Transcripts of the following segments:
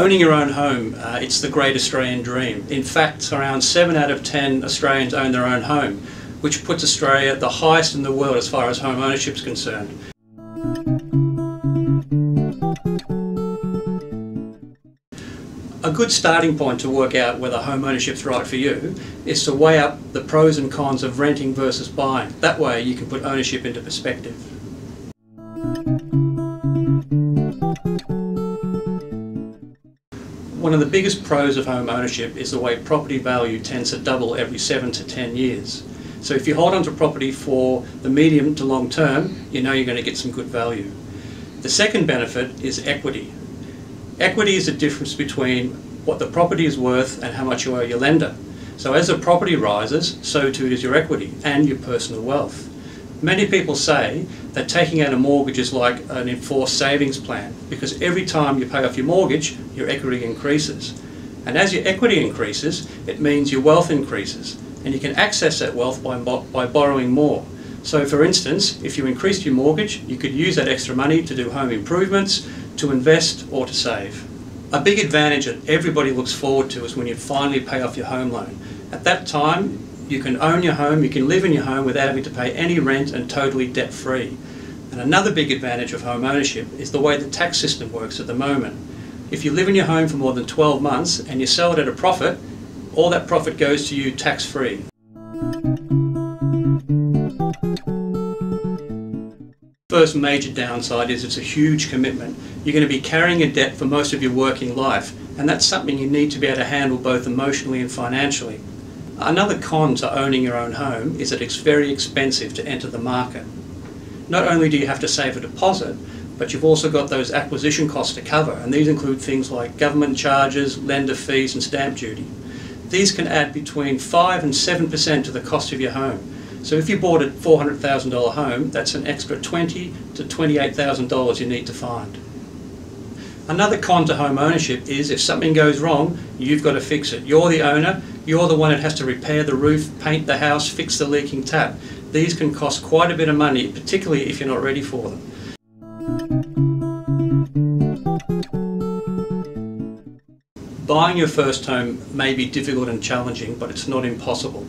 Owning your own home, it's the great Australian dream. In fact, around 7 out of 10 Australians own their own home, which puts Australia the highest in the world as far as home ownership is concerned. A good starting point to work out whether home ownership is right for you is to weigh up the pros and cons of renting versus buying. That way you can put ownership into perspective. One of the biggest pros of home ownership is the way property value tends to double every 7 to 10 years. So if you hold on to property for the medium to long term, you know you're going to get some good value. The second benefit is equity. Equity is the difference between what the property is worth and how much you owe your lender. So as the property rises, so too does your equity and your personal wealth. Many people say that taking out a mortgage is like an enforced savings plan, because every time you pay off your mortgage, your equity increases. And as your equity increases, it means your wealth increases, and you can access that wealth by borrowing more. So for instance, if you increased your mortgage, you could use that extra money to do home improvements, to invest or to save. A big advantage that everybody looks forward to is when you finally pay off your home loan. At that time, you can own your home, you can live in your home without having to pay any rent and totally debt-free. And another big advantage of home ownership is the way the tax system works at the moment. If you live in your home for more than 12 months and you sell it at a profit, all that profit goes to you tax-free. First major downside is it's a huge commitment. You're going to be carrying a debt for most of your working life, and that's something you need to be able to handle both emotionally and financially. Another con to owning your own home is that it's very expensive to enter the market. Not only do you have to save a deposit, but you've also got those acquisition costs to cover, and these include things like government charges, lender fees and stamp duty. These can add between 5 and 7% to the cost of your home. So if you bought a $400,000 home, that's an extra $20,000 to $28,000 you need to find. Another con to home ownership is if something goes wrong, you've got to fix it. You're the owner, you're the one that has to repair the roof, paint the house, fix the leaking tap. These can cost quite a bit of money, particularly if you're not ready for them. Buying your first home may be difficult and challenging, but it's not impossible.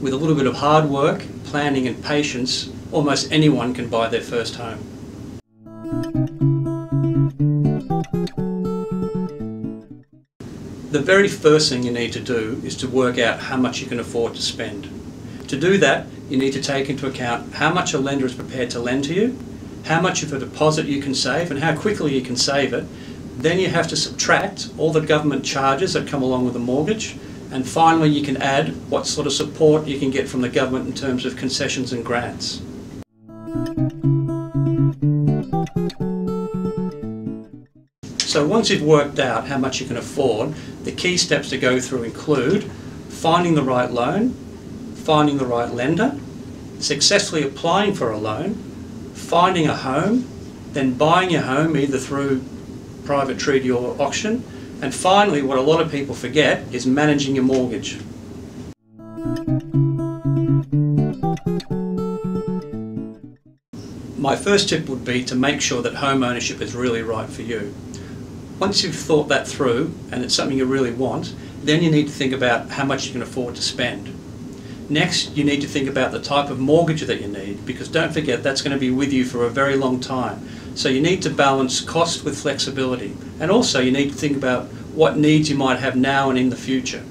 With a little bit of hard work, planning and patience, almost anyone can buy their first home. The very first thing you need to do is to work out how much you can afford to spend. To do that, you need to take into account how much a lender is prepared to lend to you, how much of a deposit you can save and how quickly you can save it. Then you have to subtract all the government charges that come along with the mortgage, and finally you can add what sort of support you can get from the government in terms of concessions and grants. So once you've worked out how much you can afford, the key steps to go through include finding the right loan, finding the right lender, successfully applying for a loan, finding a home, then buying your home either through private treaty or auction, and finally what a lot of people forget is managing your mortgage. My first tip would be to make sure that home ownership is really right for you. Once you've thought that through and it's something you really want, then you need to think about how much you can afford to spend. Next, you need to think about the type of mortgage that you need, because don't forget that's going to be with you for a very long time. So you need to balance cost with flexibility, and also you need to think about what needs you might have now and in the future.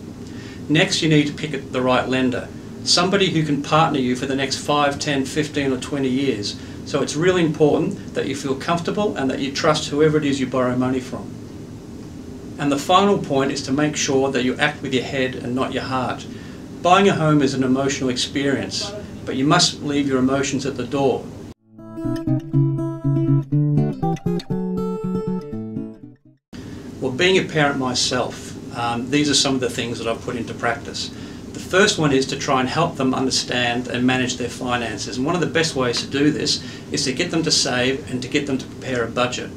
Next, you need to pick the right lender, somebody who can partner you for the next 5, 10, 15 or 20 years. So it's really important that you feel comfortable and that you trust whoever it is you borrow money from. And the final point is to make sure that you act with your head and not your heart. Buying a home is an emotional experience, but you must leave your emotions at the door. Well, being a parent myself, these are some of the things that I've put into practice. The first one is to try and help them understand and manage their finances. And one of the best ways to do this is to get them to save and to get them to prepare a budget.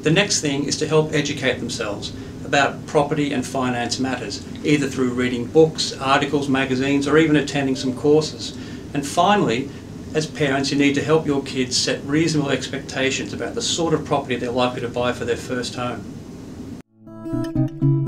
The next thing is to help educate themselves about property and finance matters, either through reading books, articles, magazines, or even attending some courses. And finally, as parents, you need to help your kids set reasonable expectations about the sort of property they're likely to buy for their first home. you.